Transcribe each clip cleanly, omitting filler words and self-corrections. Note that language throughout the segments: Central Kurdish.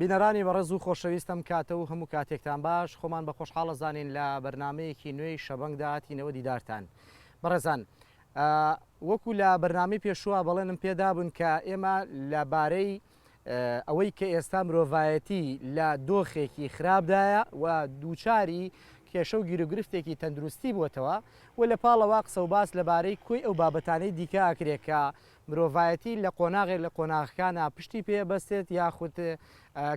بینەرانی بەڕێز و خۆشەویستم کاتە و هەموو کاتێکتان باش خۆمان بە خۆشحاڵە زانین لە بەرنمەیەکی نوێی شەبەنگدا هاتینەوە دیدارتان. بەڕێزان وەکو لە بەرنامەی پێشووە بەڵێنم پێدا بوون کە ئێمە لەبارەی ئەوەی کە ئێستا مرۆڤایەتی لە دۆخێکی خراپدایە و دووچاری کێشە و گیرروگرفتێکی تەندروستی بووتەوە و لە پاڵەوە قسە و باس لەبارەی کوی ئەو بابەتانەی دیکە ئاکرێت کە مرۆڤایەتی لە قۆناغێک لە قۆناغەکانە پشتی پێ بەستێت یاخود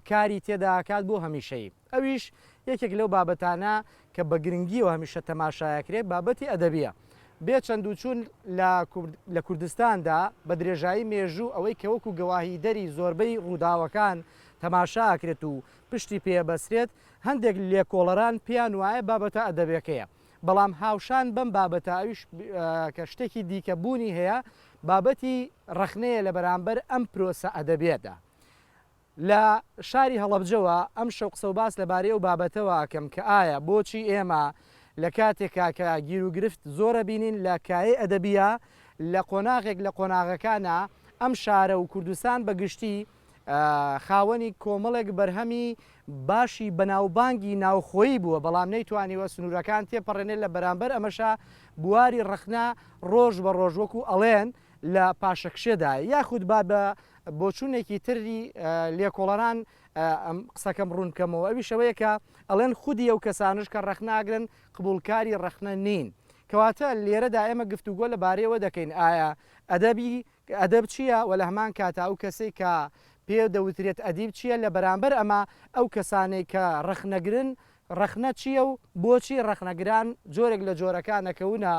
کاری تێداکات بۆ هەمیشەی. ئەویش یەکێک لەو بابەتانە کە بە گرنگیەوە هەمیشە تەماشایەکرێت بابەتی ئەدەبیە. بێ چەند و چوون لە کوردستاندا بە درێژایی مێژوو ئەوەی کە وەکو گەواهی دەری زۆربەی ڕووداوەکان تەماشاکرێت و پشتی پێبەسرێت هەندێک لێکۆڵەران پیان وایە بابەتە ئەدەبەکەیە. بەڵام هاوشان بەم بابەتە ئەویش کە شتێکی دیکە بوونی هەیە بابەتی ڕخنەیە لە بەرامبەر ئەم پرۆسە ئەدەبێتە. لە شاری هەڵەبجەوە ئەم شەو قسە و باس لەبارەی ئەو بابەتەوە ئەکەم کە ئایا بۆچی ئێمە لە کاتێکا کە گیرروگرفت زۆرە بینین لە کایە ئەدەبیە لە قۆناغێک لە قۆناغەکانە ئەم شارە و کوردستان بەگشتی خاوەنی کۆمەڵێک بەرهەمی باشی بەناوبانگی ناوخۆیی بووە بەڵام نەیتوانیوە سنوورەکان تێپەڕێنێت لە بەرامبەر ئەمەشا بواری ڕخنا ڕۆژ بە ڕۆژ وەکو ئەڵێن لە پاشەکشێدا یاخود با بە بۆچوونێکی تری لێکۆڵەران قسەکەم ڕوونکەمەوە ئەوی شەوەیە کە ئەڵێن خودی ئەو کەسانش کە ڕخناگرن قبولکاری ڕخنە نین. کەواتە لێرەدا ئێمە گفتوگۆ لەبارەیەوە دەکەین ئایا ئەدەب چییە و لە هەمان کاتا ئەو کەسێک کە پێ دەوترێت ئەدیب چییە لە بەرامبەر ئەمە ئەو کەسانەی کە ڕخنەگرن ڕخنە چییە و بۆچی ڕخنەگران جۆرێک لە جۆرەکانەکەونە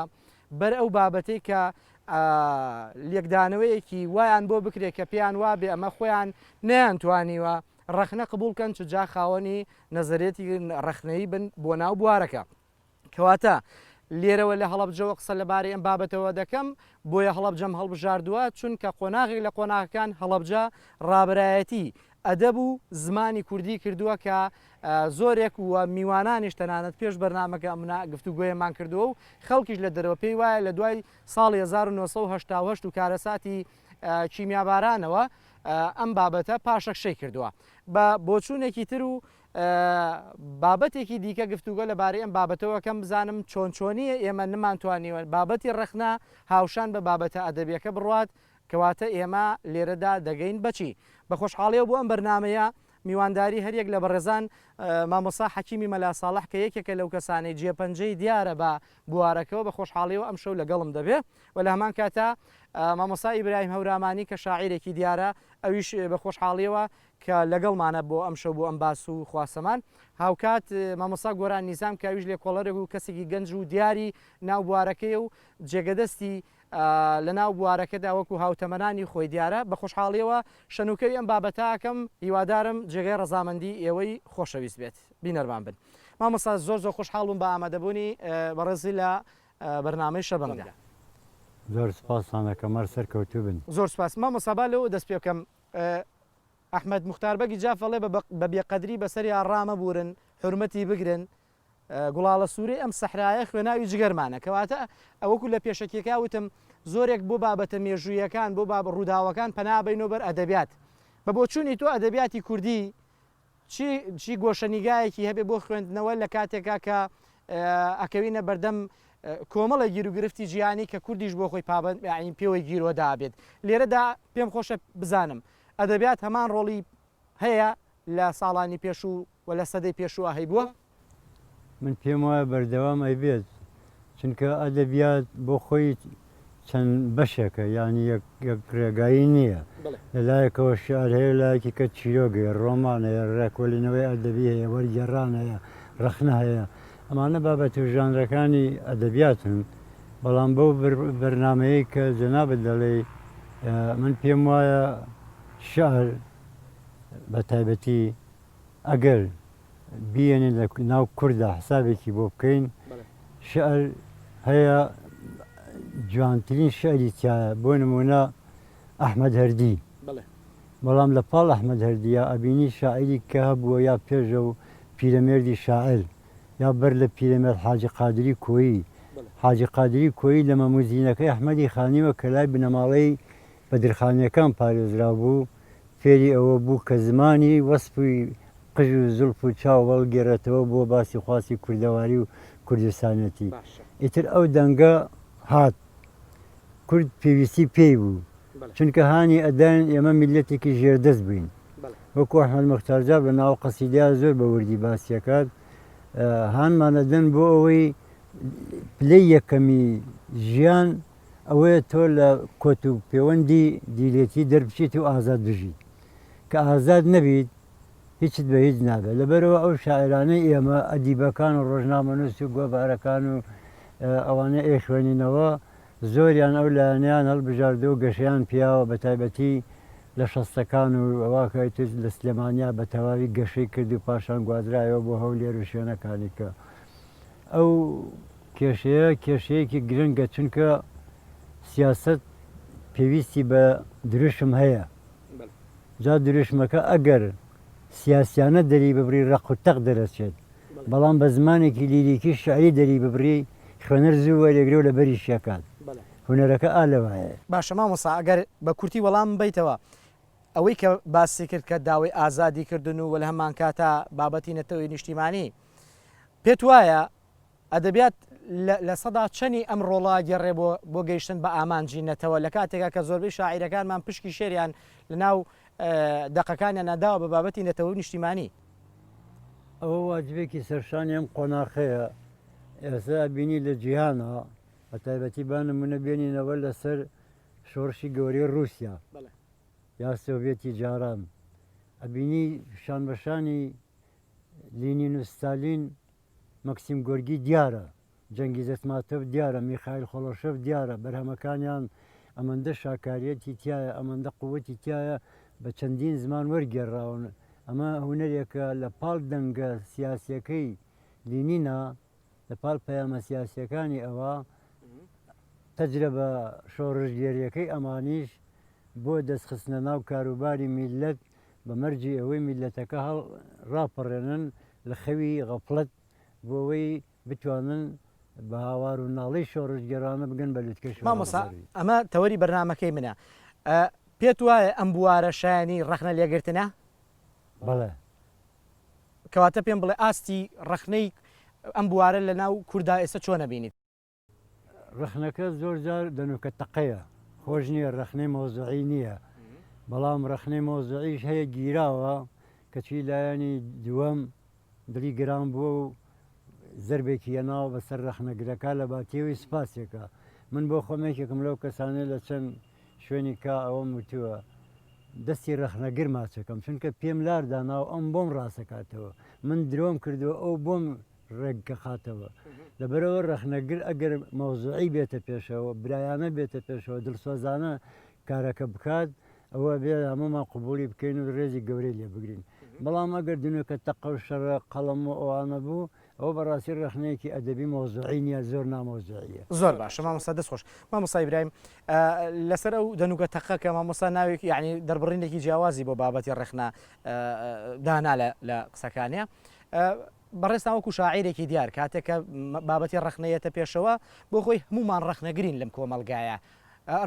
بەر ئەو بابەتەی کە لێکدانەوەیەکی وایان بۆ بکرێت کە پێیان وابێ ئەمە خۆیان نەیانتوانیوە ڕخنە قبولکەن چجا خاوەنی نەزەرێتی ڕخنەیی بن بۆ ناو بوارەکە. کەواتە لێرەوە لە هەڵەبجەوە قسە لەبارەی ئەم بابەتەوە دەکەم بۆیە هەڵەبجەم هەڵبژاردووە چونکە قۆناغێک لە قۆناغەکان هەڵەبجە ڕابرایەتی ئەدەب و زمانی کوردی کردووە کە زۆرێک وە میوانانیش تەنانەت پێش بەرنامەکە ئەمنا گفتوگوۆیەمان کردووە و خەڵکیش لە دەرەوە پێی وایە لە دوای ساڵی 1970 و کارەساتی کیمیابارانەوە ئەم بابەتە پاشەکشەی کردووە. بە بۆچوونێکی تر و بابەتێکی دیکە گفتوگۆ لەبارەی ئەم بابەتەوە کەم بزانم چۆنیە ئێمە نەمانتوانیوە بابەتی ڕخنا هاوشان بە بابەتە ئەدەبیەکە بڕوات کەواتە ئێمە لێرەدا دەگەین بچی بە خۆشحاڵیەوە بۆ ئەم بەرنمەیە میوانداری هەریەک لە بەڕێزان مامۆستا حەکیمی مەلا ساڵح کە یەکێکە لەو کەسانەی جێپەنجەی دیارە بە بوارەکەەوە بە خۆشحاڵیەوە ئەم شەو لەگەڵم دەبێت و لە هەمان کاتە مامۆستا ئیبراهیم هەورامانی کە شاعیرێکی دیارە ئەویش بە خۆشحاڵیەوە کە لەگەڵمانە بۆ ئەم شەو بۆ ئەم باس و خواسەمان هاوکات مامۆستا گۆران نیزام کە ئەویش لێکۆڵەرێک و کەسێکی گەنج و دیاری ناو بوارەکەی و جێگەدەستی لە ناو بوارەکەدا وەکو هاوتەمەنانی خۆی دیارە بە خۆشحاڵیەوە شەنوکەوی ئەم بابەتاکەم هیوادارم جێگەی ڕەزامەندی ئێوەی خۆشەویست بێت بینەرمان بن. مامۆستا زۆر خۆشحاڵم بە ئامادەبوونی بەڕێزی لە بەرنامەی شەبەنگدا. زۆر سپاسانەکەم هەر سەرکەوتوو بن. زۆر سپاس مامۆستا با لەوە دەست پێ بکەم ئەحمەد موختار بەگی جافەڵێ بە بێقەدری بەسەری ڕامە بورن حرمەتی بگرن گوڵاڵە سوورەی ئەم سەحرایە خوێناوی جگەرمانە کەواتە ئەوەکو لە پێشەکێکا وتم زۆرێک بۆ بابەتە مێژوویەکان بۆ ڕووداوەکان پەنابەینەوە بەر ئەدەبیات بە بۆچوونی تۆ ئەدەبیاتی کوردی چی گۆشەنیگایەکی هەبێ بۆ خوێندنەوە لە کاتێکا کە ئەکەوینە بەردەم کۆمەڵە گیرروگرفتی جیهانی کە کوردیش بۆ خۆی پابند پێوەی گیرۆدا بێت لێرەدا پێم خۆشە بزانم ئەدەبیات هەمان ڕۆڵی هەیە لە ساڵانی پێشوو و لە سەدەی پێشووە هەیبووە؟ من پێم وایە بەردەوام ئەیبێت چونکە ئەدەبیات بۆ خۆی چەند بەشێکە یعنی یەک ڕێگایی نییە لەلایەکەوە شعر هەیە لایەکی کە چیرۆگەیە ڕۆمان هەیە ڕێکۆڵینەوەی ئەدەبی هەیە وەرگێڕان هەیە ڕخنە هەیە ئەمانە بابەت و ژانرەکانی ئەدەبیاتن بەڵام بەو بەرنمەیە کە جەنابەت دەڵێ من پێم وایە شعر بە تایبەتی ئەگەر بیێنێ لە ناو کووردا حسابێکی بۆ بکەین شعر هەیە جوانترین شعری تایە بۆ نمونە ئەحمەد هەردی بەڵام لە پاڵ ئەحمەد هەردیە ئەبینی شاعری کە هەبووە یا پێشە و پیرەمێردی شاعر یا بەر لە پیرەمێرد حاجی قادری کۆیی حاجی قادری کۆیی لە مەموزینەکەی ئەحمەدی خانیوە کە لای بنەماڵەی بەدرخانیەکان پارێزرا بوو فێری ئەوە بوو کە زمانی وەسپی قژ و زولف و چاو هەڵگێڕێتەوە بۆ باسی خواسی کوردەواری و کوردستانەتی. ئیتر ئەو دەنگە هات کورد پێویستی پێی بوو چونکە هانی ئەدان ئێمە میلەتێکی ژێردەست بووین. وەکو ئەحمەد موختارجاب لە ناو قەسیدەیە زۆر بە وردی باسیەکات هانمانەدەن بۆ ئەوەی پلەی یەکەمی ژیان ئەوەیە تۆ لە کۆت و پەیوەندی دیلێتی دەربچیت و ئازاد بژیت کە ئازاد نەبیت هیچت بە هیچ نابێت. لەبەرەوە ئەو شاعرانەی ئێمە ئەدیبەکان و ڕۆژنامەنووس و گۆبارەکان و ئەوانە ئێشوێنینەوە زۆریان ئەو لایەنیان هەڵبژاردە و گەشەیان پیاوە بە تایبەتی لە شەستەکان و ئەواکەیت لە سلێمانیا بە تەواوی گەشەی کرد و پاشان گوادرایەوە بۆ هەولێر و شوێنەکانی کە ئەو کێشەیە کێشەیەکی گرنگە چونکە سیاست پێویستی بە دروشم هەیە. جا دروشمەکە ئەگەر سیاسیانە دەری ببری ڕق و تەق دەرەچێت بەڵام بە زمانێکی لیریکی شعری دەری ببری خوێنەر زوو وەرێگرێ و لە بەری شیەکات هونەرەکە ئالەوایە. باشە مامۆستا ئەگەر بە کورتی وەڵام بیتەوە ئەوەی کە باسی کرد کە داوای ئازادی کردن و وەل هەمان کاتە بابەتی نەتەوەی نیشتیمانی پێت وایە ئەدەبیات لە سەدا چەنی ئەم ڕۆڵا گەڕێ بۆ گەیشتن بە ئامانجی نەتەوە لە کاتێکا کە زۆربەی شاعیرەکانمان پشکی شێریان لە ناو دەقەکانیان ناداوە بە بابەتی نەتەوە نیشتیمانی. ئەوە واجبێکی سەرشانی ئەم قۆناغەیە ئێستا بینی لە جیهانە بە تایبەتی با نمونە بێنینەوە لەسەر شۆڕشی گەورەی رووسیا یا سۆڤێتی جاران ئەبینی شان بەشانی لینین و ستالین مەکسیم گۆرگی دیارە جەنگیز ئەتماتۆف دیارە میخایل خۆڵۆشۆف دیارە بەرهەمەکانیان ئەمەندە شاکاریەتی تایە ئەمەندە قووەتی تایە بە چەندین زمان وەرگێڕاون. ئەمە هونەرێکە لە پاڵ دەنگە سیاسیەکەی لینینە لە پاڵ پەیامە سیاسیەکانی ئەوە تەجربە شۆڕژگێریەکەی ئەمانیش بۆ دەستخستنە ناو کاروباری میلەت بە مەرجی ئەوەی میلەتەکە هەڵ ڕاپەڕێنن لە خەوی غەفڵەت بۆ ئەوەی بتوانن بە هاوار و ناڵەی شۆڕژگێرانە بگەن بە لوتکەش. مامۆستا ئەمە تەوەری بەرنامەکەی منە پێت وایە ئەم بوارە شایانی ڕەخنە لێگرتنە؟ بەڵێ کەواتە پێم بڵێ ئاستی ڕەخنەی ئەم بوارە لە ناو کووردا ئێستا چۆنە بینیت؟ ڕەخنەکە زۆر جار دەنوکە تەقەیە خۆش نییە ڕەخنەی مۆزوعی نییە بەڵام ڕەخنەی مۆزوعیش هەیە گیراوە کەچی لایەنی دووەم دڵی گران بووە و زەربێکی هێناوە بەسەر ڕەخنەگرەکە لە باتیەوەی سپاسێکە. من بۆ خۆمێکێکم لەو کەسانەی لە چەند شوێنی کا ئەوەم وتووە دەستی ڕەخنەگر ماچەکەم چونکە پێم لارداناو ئەم بۆم ڕاستەکاتەوە من درۆم کردووە ئەو بۆم ڕێگکە خاتەوە. لەبەرەوە ڕەخنەگر ئەگەر مۆزوعی بێتە پێشەوە برایانە بێتە پێشەوە دڵسۆزانە کارەکە بکات ئەوە بێ هەمومان قوبولی بکەین و ڕێزی گەورەی لێ بگرین. بەڵام ئەگەر دنوکە تەقە و شەڕە قەڵەم و ئەوانە بوو ئەوە بەڕاستی ڕەخنەیەکی ئەدەبی مۆزوعی نییە زۆر نامۆزوعیە. زۆر باشە مامۆستا دەست خۆش. مامۆستا ئیبراهیم لەسەر ئەو دەنوکە تەقەکە مامۆستا ناوێک یعنی دەربڕینێکی جیاوازی بۆ بابەتی ڕێخنە دانا لە قسەکانیە بەڕێستا وەکو شاعیرێکی دیار کاتێککە بابەتی ڕەخنەیەتە پێشەوە بۆ خۆی هەمومان ڕەخنەگرین لەم کۆمەلگایە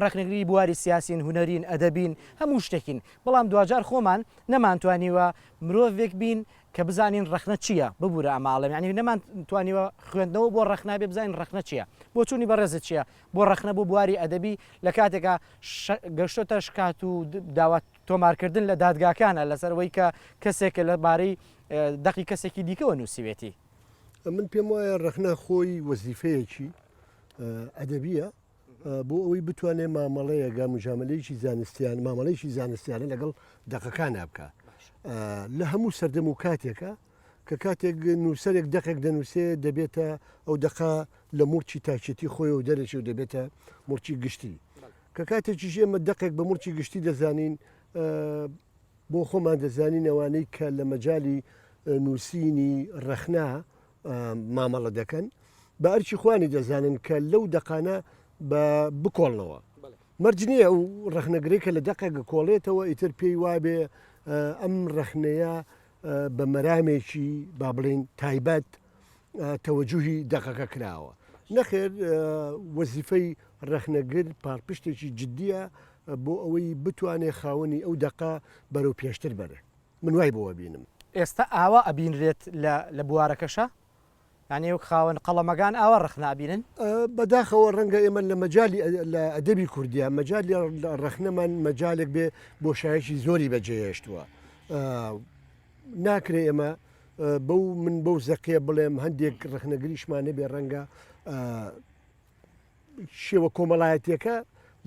ڕەخنەگری بواری سیاسین هونەرین ئەدەبین هەموو شتێکین بەڵام دوجار خۆمان نەمانتوانیوە مرۆڤێک بین کە بزانین ڕەخنە چییە ببوورە ئەماڵم ینی نەمانتوانیوە خوێندنەوە بۆ ڕەخنابێ بزانین ڕەخنە چییە بۆ چوونی بەڕێزت چییە بۆ ڕەخنە بۆ بواری ئەدەبی لە کاتێکە گەشتۆتە شکات و داوات تۆمارکردن لە دادگاکانە لەسەرەوەی کە کەسێکە لەبارەی دەقی کەسێکی دیکەوە نووسیوێتی. من پێم وایە ڕەخنە خۆی وەزیفەیەکی ئەدەبیە بۆ ئەوەی بتوانێت مامەڵەیە گامژامەلەیەکی زانستیان مامەڵەیەکی زانستیانە لەگەڵ دەقەکان بکە لە هەموو سەردەم و کاتێکە کە کاتێک نووسەرێک دەقێک دەنووسێ دەبێتە ئەو دەقا لە مورچی تاچێتی خۆی و دەرەچێ و دەبێتە مورچی گشتی کە کاتێکی ژێمە دەقێک بە مورچی گشتی دەزانین بۆ خۆمان دەزانین ئەوانەی کە لە مەجای نووسینی ڕەخنا مامەڵە دەکەن بە ئەرچی خوانی دەزانن کە لەو دەقانە بکۆڵنەوە مەرجنیە ئەو ڕەخنەگرێکە لە دەقێک کۆڵێتەوە ئیتر پێی وابێ ئەم ڕەخنەیە بە مەرامێکی با بڵین تایبەت تەوەجوهی دەقەکە کراوە نەخێر وەزیفەی ڕەخنەگر پارپشتێکی جددیە بۆ ئەوەی بتوانێت خاوەنی ئەو دقا بەرەو پێشتر بەرێ من وای بۆوە بینم. ئێستا ئاوا ئەبینرێت لە بوارەکەشە یعنی و خاوەن قەڵەمەکان ئاوا ڕخنابینن بەداخەوە ڕەنگە ئێمە لە مەجای لە ئەدەبی کوردیا مەجای ڕخنەمان مەجالێک بێ بۆ شایەکی زۆری بەجێهێشتووە ناکرێ ئێمە من بەو زەقیە بڵێم هەندێک ڕخنەگریشمانە بێ ڕەنگە شێوە کۆمەڵایەتەکە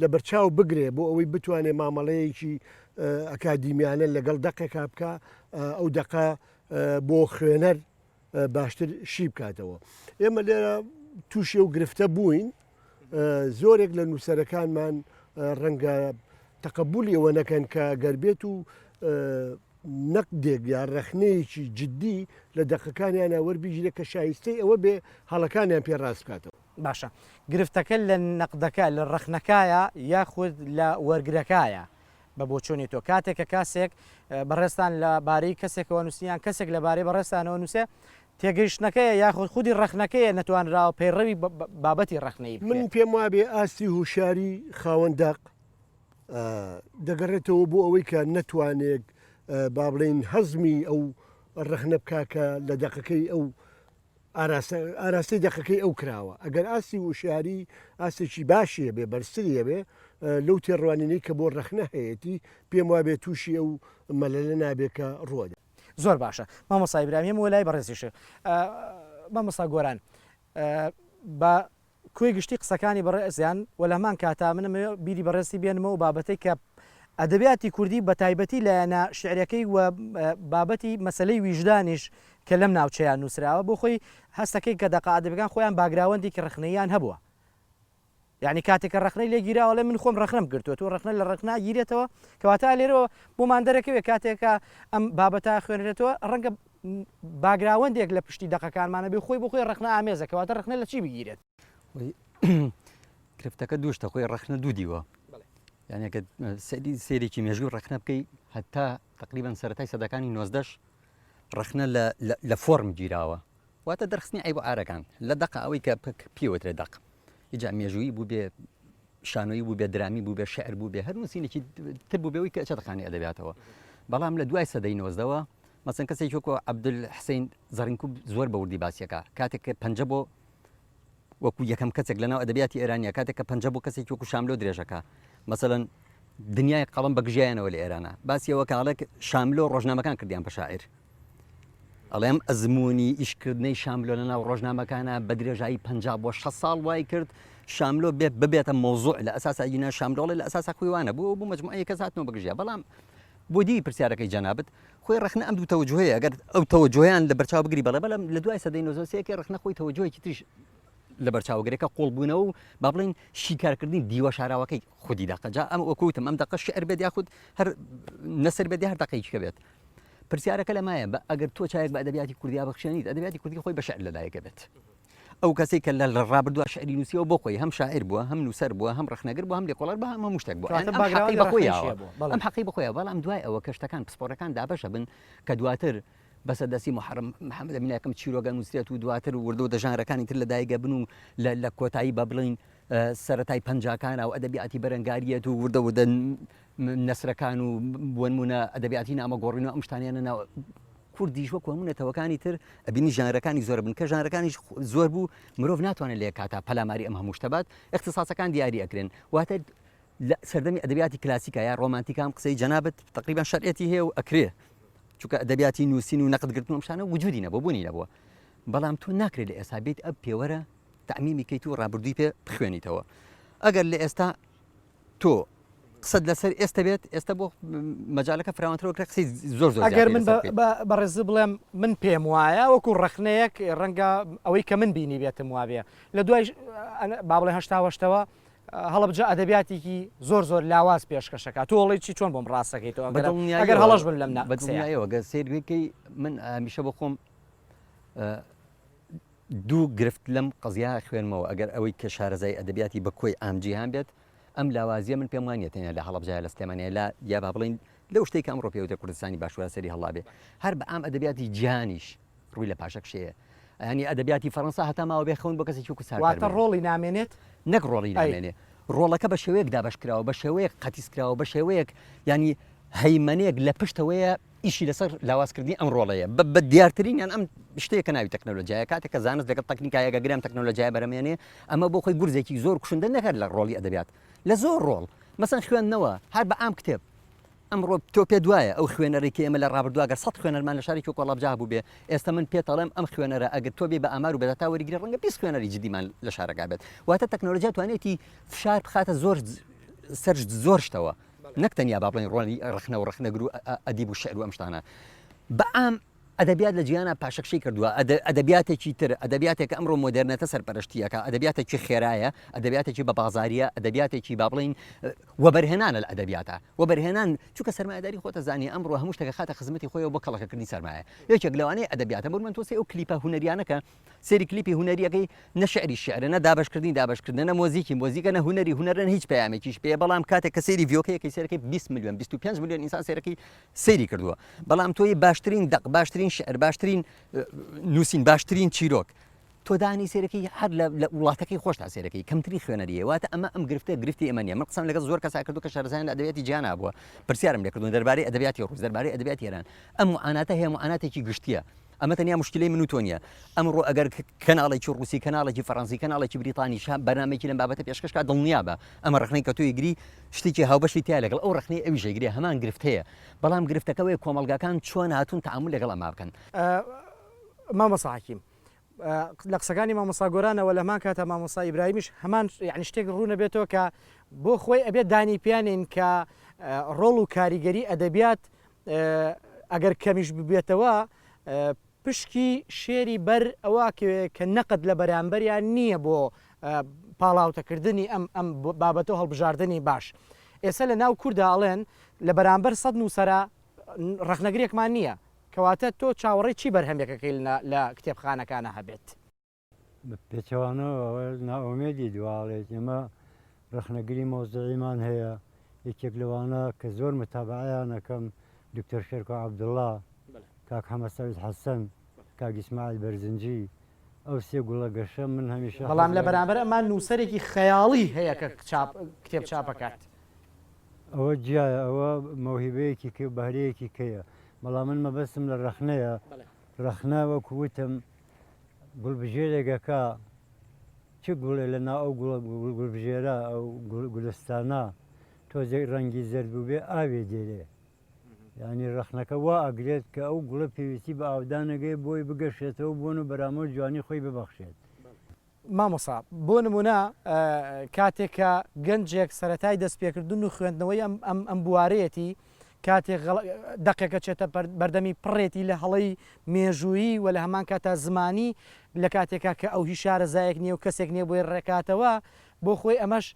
لە بەرچاو بگرێ بۆ ئەوەی بتوانێت مامەڵەیەکی ئەکادیمیانە لەگەڵ دقێکا بکە ئەو دقا بۆ خوێنەر باشتر شی بکاتەوە. ئێمە لێرە تووشێ و گرفتە بووین زۆرێک لە نووسەرەکانمان ڕەنگە تەقبولیەوە نەکەن کە گەربێت و نەقدێک یا ڕەخنەیەکی جددی لە دەقەکانیانە وەربیژرێت کە شایستەی ئەوە بێ هەڵەکانیان پێ ڕاست بکاتەوە. باشە گرفتەکە لە نەقدەکە لە ڕەخنەکایە یاخود لە وەرگرەکایە بە بۆچۆنی تۆ کاتێکە کاسێک بەڕێستان لە بارەی کەسێکەوە نووسیان کەسێک لە بارەی بەڕێستانەوە نووسێ تێگەیشتنەکەیە یاخود خودی ڕەخنەکەیە نەتوانراوە پەیڕەوی بابەتی ڕەخنەی من پێم وابێ ئاستی هوشاری خاوەنداق دەگەڕێتەوە بۆ ئەوەی کە نەتوانێت با بڵێن هەزمی ئەو ڕەخنە بکاکە لە دەقەکەی ئەو ئاراستەی دەقەکەی ئەو کراوە ئەگەر ئاستی وشاری ئاستێکی باشیە بێ بەرزتریە بێ لەو تێڕوانینەی کە بۆ ڕەخنە هەیەی پێم وابێ تووشی ئەو مەلەلە نابێکە ڕۆدا. زۆر باشە مامۆستا ئیبراهیم وەلای بەڕێزیشە مامۆستا گۆران بە کوێ گشتی قسەکانی بەڕێزیان وە لەمان کاتا منم بیری بەڕێستی بێنمەوە بابەتەی کە ئەدەبیاتی کوردی بە تایبەتی لایەنە شعرەکەی و بابەتی مەسلەی ویژدانیش کە لەم ناوچەیان نووسراوە بۆ خۆی هەستەکەی کە دەقا ئەدەبەکان خۆیان باگراوەندێکی ڕخنەیان هەبووە یعنی کاتێکە ڕخنەی لێ گیراوە من خۆم ڕخنم گرتووە تۆ ڕخنە لە ڕخنا گیرێتەوە کەواتە لێرەوە بۆمان دەرەکەوێت کاتێکە ئەم بابەتە خوێنرێتەوە ڕەنگە باگراوەندێک لە پشتی دەقەکانمانە بێ خۆی بۆ خۆی ڕخنە ئامێزە کەواتە ڕخنە لە چی بگیرێت کرفتەکە دووشتە خۆی ڕخنە دوو دیوە یانەکە سێرێکی مێژوو ڕخنە بکەی هەتا تقریبان سەرەتای سەدەکانی 90 ڕخنە لە فۆرم گیراوە واتە دەرخستنی ئەی بۆ ئارەکان لە دەقە ئەوەی کە پێوەترێ دەق ئیجا مێژووی بوو بێ شانۆیی بوو بێ درامی بوو بێ شعر بوو بێ هەر نووسینێکی تر بوو بێەوەی کە چەتەخانی ئەدەبیاتەوە بەڵام لە دوای سەدەی 90ەوە مەسەن کەسێک وەکو عەبدولحسین زەڕینکوب زۆر بەوردی باسیەکە کاتێک کە پەنجە بۆ وەکو یەکەم کەسێک لەناو ئەدەبیاتی ئێرانیە کاتێک کە پەنجە بۆ کەسێک وەکو شاملۆ درێژەکە مەسەڵەن دنیای قەڵم بەگژیانەوە لە ئێرانە باسیەوە کاڵێک شاملۆ ڕۆژنامەکان کردیان بە شاعیر ئەڵێم ئەزمموی ئیشکردنەی شاملۆ لە ناو ڕۆژنامەکانە بە درێژایی 50 بۆ 6 ساڵ وای کرد شاملۆ ببێتە مۆزوع لە ئەساسا یینە شاملۆڵی لە ئەساسا خوێوانە بوو مجموعەیە کەس هاتنەوە بەگژیا بەڵام بۆ دی پرسیارەکەی جەنابەت خۆی ڕخنە ئەم دوو تەوەجوهەیە ئەگەر ئەو تەوەجوهیان لە بەرچاو بگری بەڵام لە دوای سەدەی 90 ڕخنە خۆی تەوەجوهێکی تریش لە بەرچاوگرێکە قۆڵ بوونەوە و با بڵین شیکارکردنی دیوە شاراوەکەی خودی داقەجا ئەم وەکوتم ئەم دقە شعر بێت یاخود هەر نەسەر بێت هەر دقەیەکە بێت پرسیارەکە لەمایە ئەگەر تۆ چایەک بە ئەدەبیاتی کوردیا بەخشێنیت ئەدەبیاتی کوردی خۆی بە شعر لەلایەکە بێت ئەو کەسێک کە لە ڕابردووە شعری نووسیەوە بۆ خۆی هەم شاعر بووە هەم نووسەر بووە هەم ڕخنەگر بووە هەم لێکۆڵەر بە هەموو شتێک بووە ئەم حەقی بخۆیە بەڵام دوای ئەوە کەشتەکان پسپۆرەکان دابەشە بن کە دواتر بەسەردەسی محەرەم محەممەد ئەمینەکەم چیرۆگە نووسێت و دواتر وردە و دەژانەکانی تر لە دایگە بن و لە کۆتایی بە بڵین سەرەتای پەنجاکانە و ئەدەبیاتی بەرەنگاریەت و وردە وردە نەسرەکان و بوونمونە ئەدەبیاتی نامە گۆڕینەوە ئەم شتانیانە ناو کوردیش وەکو هەمونەتەوەکانی تر ئەبینی ژانرەکانی زۆر بن کە ژانرەکانیش زۆر بوو مرۆڤ ناتوانێت لێ کاتا پەلاماری ئەم هەموو شتەبات اختصاسەکان دیاری ئەکرێن واتە سەردەمی ئەدەبیاتی کلاسیکە یا ڕۆمانتیکام قسەی جەنابەت تقریبان شەرعەتی هەیە و ئەکرێ چونکە ئەدەبیاتی نووسین و نەقدگرتن و شانە وجودی نەبوو بوونی نەبووە بەڵام تۆ ناکرێت لە ئێستا بێت ئەم پێوەرە تەعمیمی کەیت و ڕابردووی پێ بخوێنیتەوە ئەگەر لە ئێستا تۆ قسەت لەسەر ئێستا بێت ئێستا بۆ مەجالەکە فراوانترەوە کرا قسەی زۆر ئەگەر من بەڕێز بڵێم من پێم وایە وەکو ڕخنەیەک ڕەنگە ئەوەی کە من بینی بێتم وابێ لە دوای با بڵێ هەشتاوەشتەوە هەڵبجە ئەدەبیاتێکی زۆر لاواز پێشکەشەکە تۆڵی چی چۆن بۆم ڕاستەکەیتەوە ئەگەر هەڵەش بن لەم بەدڵنیایەوە گە سێرگەکەی من هەمیشە بۆ خۆم دوو گرفت لەم قەزیا خوێنمەوە ئەگەر ئەوەی کە شارەزای ئەدەبیاتی بە کۆی ئامجییان بێت ئەم لاوازیە من پێم وانە تێنە لە هەڵەبجایە لە سلێمانەیە لا یا با بڵین لەو شتێک کە ئەمڕۆ پێوتە کوردستانی باشوورە سەری هەڵا بێ هەر بە ئام ئەدەبیاتی جیهانیش ڕووی لە پاشەکشەیە ینی ئەدەبیاتی فەڕەنسا هەتا ماوە بێ خەون بۆ کەسێکی وەکو ساکار واتە ڕۆڵی نامێنێت نەک ڕۆڵی نامێنێ ڕۆڵەکە بە شێوەیەک دابشکراوە بە شێوەیەک قەتیسکراوە بە شێوەیەک ینی هەیمەنەیەک لە پشتەوەیە ئیشی لەسەر لاوازکردنی ئەم ڕۆڵەیە بە دیارترینیان ئەم شتێکە ناوی تەکنۆلۆژیایە کاتێک کە زانست لەگەڵ تەکنیکایەکە گرام تەکنۆلۆژیای بەرەمێنێ ئەمە بۆ خۆی گورزێکی زۆر کوشندە نەکرد لە ڕۆڵی ئەدەبیات لە زۆر ڕۆڵ مەسەن خوێندنەوە هەر بە ئام کتێب ئەمڕۆ تۆ پێ دوایە ئەو خوێنەرێکی ئێمە لە ڕابردوواگەر 100 خوێنەرمان لە شارێکی کۆڵابجا بوو بێ ئێستا من پێتەڵێم ئەم خوێنەرە ئەگەر تۆ بێ بە ئامار و بەداتا وەرگری ڕەنگە 20 خوێنەری جدیمان لە شارەکە بێت واتە تەکنۆلۆژیا توانێتی فشار بخاتە زۆر سەرج زۆر شتەوە نەک تەنیا با بڵێن ڕۆڵی ڕخنە و ڕخنەگر و ئەدیب و شعر و ئەم شتانە بە ئام ئەدەبیات لە جیانە پاشەکشەی کردووە ئەدەبیاتێکی تر ئەدەبیاتێک ئەمڕۆ مۆدرنەتە سەرپەرشتیەکە ئەدەبیاتێکی خێرایە ئەدەبیاتێکی بە بازاریە ئەدەبیاتێکی با بڵین وەبەرهێنانە لە ئەدەبیاتە وەبەرهێنان چونکە سەرمایه‌داری خۆتە زانی ئەمڕۆ هەموو شتێک خاتە خزمەتی خۆیەوە بۆ کەڵەکەکردنی سەرمایە یەکێک لەوانەیە ئەدەبیاتە بۆ من تۆ ئەو کلیپە هونەریانەکە سێری کلیپی هونەریەکەی نە شعری شعرە نە دابشکردن نە مۆزیکە نە هونەرن هیچ پەیامێکیش پێ بەڵام کاتێک کە سێری ڤیۆکەیەکی سێرەکەی 20 میلیۆن 25 میلیۆن ئینسان سێرەکەی سێری کردووە بەڵام تۆی باشترین دەق باشترین شعر باشترین نووسین باشترین چیرۆک تۆ دانی سێرەکەی هەر لە وڵاتەکەی خۆشتا سێرەکەی کەمتری خوێنەریە واتە ئەمە ئەم گرفتی ئێمەنیە من قسەم لەگەڵ زۆر کەسا کردو کە شارەزایان لە ئەدەبیاتی جیهان بووە پرسیارم لێ کردوون دەربارەی ئەدەبیاتی ڕووس دەربارەی ئەدەبیاتی ئێران ئەم معاناتە هەیە معاناتێکی گشتیە ئەمە تەنیا مشکلەی من و تۆ نیە ئەمڕۆ ئەگەر کەناڵێکی ڕووسی کەناڵێکی فەڕەنسی کەناڵێکی بریتانی بەرنامێکی لەم بابەتە پێشکەشکات دڵنیا بە ئەمە ڕخنەی کە تۆ یگری شتێکی هاوبەشی تیا لەگەڵ ئەو ڕخنەی ئەوی ژێگرێ هەمان گرفت هەیە بەڵام گرفتەکەوەی کۆمەلگاکان چۆن هاتوون تەعامل لەگەڵ ئەما بکەن مامۆستا حەکیم لە قسەکانی مامۆستا گۆرانەوە لەمان کاتە مامۆستا ئیبراهیمیش هەمان یعنی شتێک ڕوو نەبێتەوە کە بۆ خۆی ئەبێت دانی پیانین کە ڕۆڵ و کاریگەری ئەدەبیات ئەگەر کەمیش ببێتەوە پشکی شێری بەر ئەوە کە نەقد لە بەرامبەریان نییە بۆ پاڵاوتەکردنی ئەم بابەتە هەڵبژاردننی باش ئێستا لە ناو کووردا ئەڵێن لە بەرامبەر 100 نووسەرە ڕخنەگرێکمان نییە کەواتە تۆ چاوەڕێی چی بەرهەمێکەکەی لە کتێبخانەکانە هەبێت پێچەوانەوە ناومێدی دواڵێت ئێمە ڕخنەگری مۆزعیمان هەیە یەکێک لەوانە کە زۆر متابعیانەکەم دکتۆر شێرکۆ عەبدوڵڵا کاک حەمەد سەعید حەسەن کاک ئیسماعیل بەرزنجی ئەو سێ گوڵە گەشە من هەمیشە بەڵام لە بەرامبەر ئەمان نووسەرێکی خەیاڵی هەیە کە کتێب چاپەکات ئەوە جیایە ئەوە مەوهیبەیەکی کە بەهرەیەکی کەیە بەڵام من مەبەستم لە ڕەخنەیە ڕەخنا وەکو وتم گوڵبژێرێکەکە چ گوڵێ لە ناو ئەو گوڵبژێرە ئەو گولستانە تۆزێک ڕەنگی زەرد بوو بێ ئاوێ دێرێ یعنی ڕەخنەکە وا ئەگرێت کە ئەو گوڵە پێویستی بە ئاودانەگەی بۆی بگەشێتەوە بۆن و بەرامۆ جوانی خۆی ببەخشێت مامۆسا بۆ نمونە کاتێک کە گەنجێک سەرەتای دەستپێکردن و خوێندنەوەی ئەم بوارەیەتی کاتێک دەقێکە چێتە بەردەمی پڕێتی لە هەڵەی مێژوویی و لە هەمان کاتە زمانی لە کاتێکا کە ئەو هیچ شارەزایەک نییە و کەسێک نییە بۆی ڕێکاتەوە بۆ خۆی ئەمەش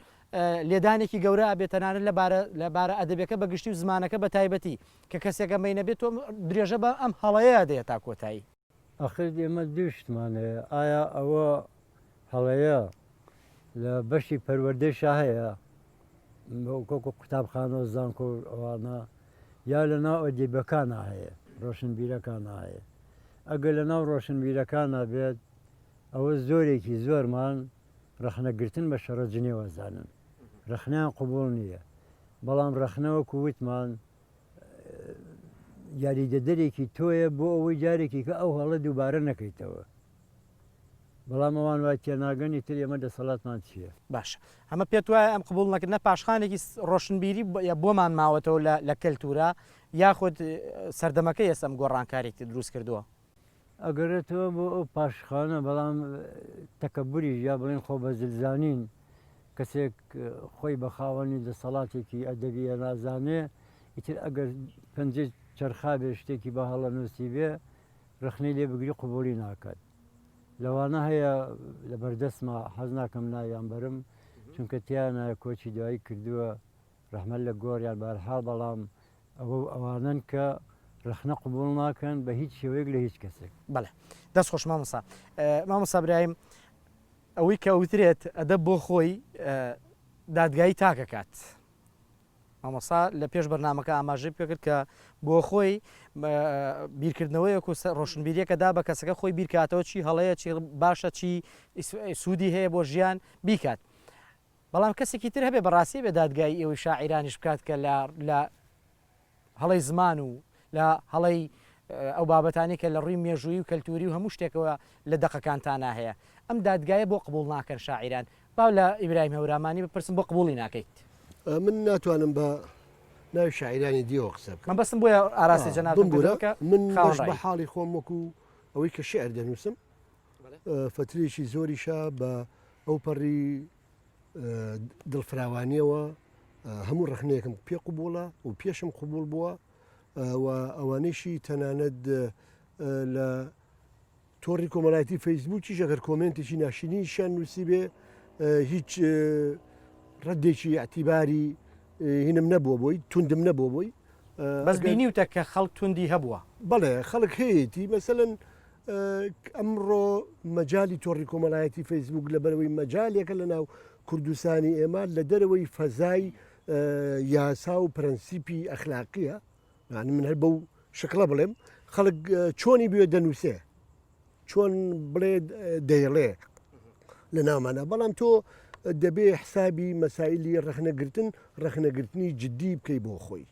لێدانێکی گەورە بێتەنانە لەبارە ئەدەبەکە بە گشتی و زمانەکە بە تایبەتی کە کەسێکە مەینە بێت تۆ درێژە بە ئەم هەڵەیە دێت تا کۆتایی ئەخر ئێمە دووشتمانەیە ئایا ئەوە هەڵەیە لە بەشی پەروەردەی شاهەیە کۆکو قوتابخانە و زانکۆ ئەوانە یا لە ناو ئەدیبەکانە هەیە ڕۆشنبیرەکانە هەیە ئەگەر لە ناو ڕۆشنبیرەکانە بێت ئەوە زۆرێکی زۆرمان ڕەخنەگرتن بە شەڕەجنێوە زانن ڕەخنیان قوبوڵ نییە بەڵام ڕەخنەوەکو وتمان یاریدەدەرێکی تۆیە بۆ ئەوەی جارێکی کە ئەو هەڵە دووبارە نەکەیتەوە بەڵام ئەوان وای تێناگەنی تر ئێمە دەسەڵاتمان چییە باش ئەمە پێت وایە ئەم قبول نەکردنە پاشخانێکی ڕۆشنبیری بۆمان ماوەتەوە لە کەلتورە یاخود سەردەمەکە ئێسم گۆڕانکارێکی دروست کردووە ئەگەرێتەوە بۆ ئەو پاشخانە بەڵام تەکەبوری یا بڵێن خۆ بە زلزانین کەسێک خۆی بە خاوەنی دەسەڵاتێکی ئەدەبیە نازانێ ئیتر ئەگەر پەنجە چرخا بێ شتێکی بە هەڵە نووسی بێ ڕخنەی لێ بگری قوبولی ناکات لەوانە هەیە لە بەردەستمە حەز ناکەم ناویان بەرم چونکە تیانە کۆچی دوایی کردووە ڕەحمەت لە گۆڕیان بەرحاڵ بەڵام ئەوانن کە ڕخنە قوبوڵ ناکەن بە هیچ شێوەیەک لە هیچ کەسێک بەڵێ دەست خۆش مامۆستا مامۆستا برایم ئەوەی کە ئەوترێت ئەدەب بۆ خۆی دادگایی تاکەکات مامۆستا لە پێش بەرنامەکە ئاماژەی پێ کرد کە بۆ خۆی بیرکردنەوەیەک و ڕۆشنبیریەکەدا بە کەسەکە خۆی بیرکاتەوە چی هەڵەیە چی باشە چی سوودی هەیە بۆ ژیان بیکات بەڵام کەسێکی تر هەبێ بەڕاستی بە دادگای ئێوەی شاعیرانیش بکات کە لە هەڵی زمان و لە هەڵی ئەو بابەتانی کە لە ڕووی مێژووی و کەلتوری و هەموو شتێکەوە لە دەقەکانتانە هەیە ئەم دادگایە بۆ قبول ناکەن شاعیران باو لە ئیبراهیم هەورامانی بپرسم بۆ قبولی ناکەیت من ناتوانم بە ناوی شاعیرانی دیەوە قسە بکەم من بەستم بۆیە ئاراستی جەنابکە من بەش بە حاڵی خۆم وەکو ئەوەی کە شعر دەنووسم فترێکی زۆریشە بە ئەو پەڕی دڵفراوانیەوە هەموو ڕخنەیەکم پێ قوبوڵە و پێشم قوبول بووە و ئەوانەیشی تەنانەت لە تۆڕی کۆمەڵایەتی فەیسبووکیش ئەگەر کۆمنتێکی ناشینیشان نووسی بێ هیچ ڕەدێکی ئەعتیباری هینم نەبووە بۆی توندم نەبووە بۆی بەس بینیوتە کە خەڵک توندی هەبووە بەڵێ خەڵک هەیەی مەسەلەن ئەمڕۆ مەجای تۆڕی کۆمەڵایەتی فەیسبوک لە بەرەوەی مەجالێکە لە ناو کوردستانی ئێمە لە دەرەوەی فەزای یاسا و پرەنسیپی ئەخلاقیە من هەر بەو شکڵە بڵێم خەڵک چۆنی بێ دەنووسێ چۆن بڵێ دەیڵێ لە ناومانە بەڵام تۆ دەبێ حسابی مەسایلی ڕەخنەگرتنی جددی بکەی بۆ خۆی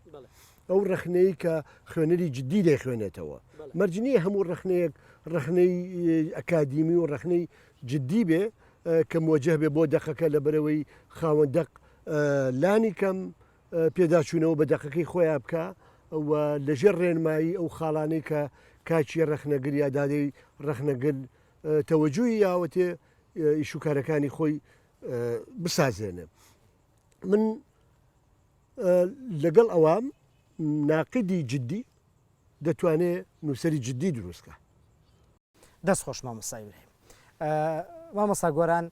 ئەو ڕخنەی کە خوێنەری جددی دەیخوێنێتەوە مەرجنیە هەموو ڕخنەیەک ڕخنەی ئەکادیمی و ڕخنەی جددی بێ کە مۆجه بێ بۆ دەقەکە لە بەرەوەی خاوەندەق لانی کەم پێداچوونەوە بە دەقەکەی خۆیان بکە و لەژێر ڕێنمایی ئەو خاڵانەی کە کاچی ڕخنەگر یا دادەی ڕخنەگر تەوەجوی یاوەتێ ئیشوکارەکانی خۆی بسازێنێ من لەگەڵ ئەوام ناقیدی جددی دەتوانێت نووسری جددی دروستکە دەست خۆش مامۆستا ئیبراهیم مامۆستا گۆران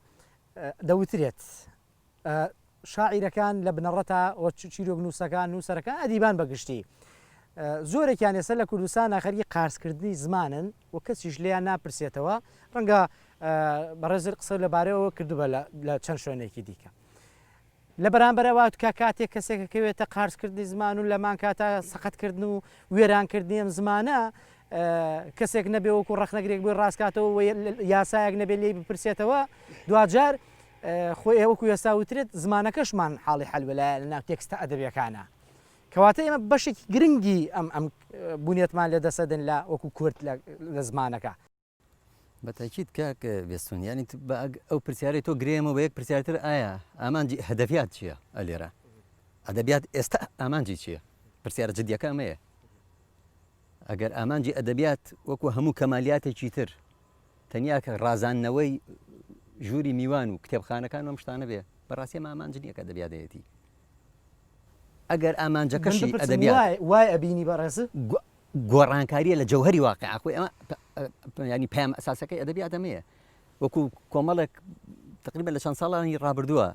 دەوترێت شاعیرەکان لە بنەڕەتە چیرۆک نووسەکان نووسەرەکان ئەدیبان بەگشتی زۆرێکیان ێستا لە کوردستان خەریکی قارسکردنی زمانن و کەسیش لیان ناپرسێتەوە ڕەنگە بەڕێزر قسە لەبارەوە کردووە لە چەند شوێنێکی دیکە لە بەرامبەرەوە کا کاتێک کەسێکەکەوێتە قارسکردنی زمان و لەمان کاتە سەقەتکردن و وێرانکردنی ئەم زمانە کەسێک نەبێ وەکو ڕەخنەگرێک بۆی ڕاستکاتەوە یاسایەک نەبێ لێ بپرسێتەوە دوجار خۆی ئێوەکو ێستا وترێت زمانەکەشمان حاڵی هەلوەلایە لە ناو تێکستە ئەدەبیەکانە کەواتە ئێمە بەشێکی گرنگی ئەم بوونیەتمان لە دەسەدن لە وەکو کورد لە زمانەکە بەتاکیید کاک بێستون ینی ئەو پرسیاری تۆ گرێمە بە یەک پرسیارتر ئایا ئامانجی هەدەبیات چییە ئەلێرە ئەدەبیات ئێستا ئامانجی چییە پرسیارە جدیەکە ئەمەیە ئەگەر ئامانجی ئەدەبیات وەکو هەموو کەمالیاتێکی تر تەنیا کە ڕازاندنەوەی ژووری میوان و کتێبخانەکان ئەم شتانە بێ بەڕاستی ئامانج نییە کە ئەدەبیاتەتی ئەگەر ئامانجەکەشی ئەدەبیات وای ئەبینی بەڕێز گۆڕانکاریە لە جەوهری واقع خۆی ئەمە ینی پام ئەساسەکەی ئەدەبیات ئەمەیە وەکو کۆمەڵێک تقریبا لە چەند ساڵانی ڕابردووە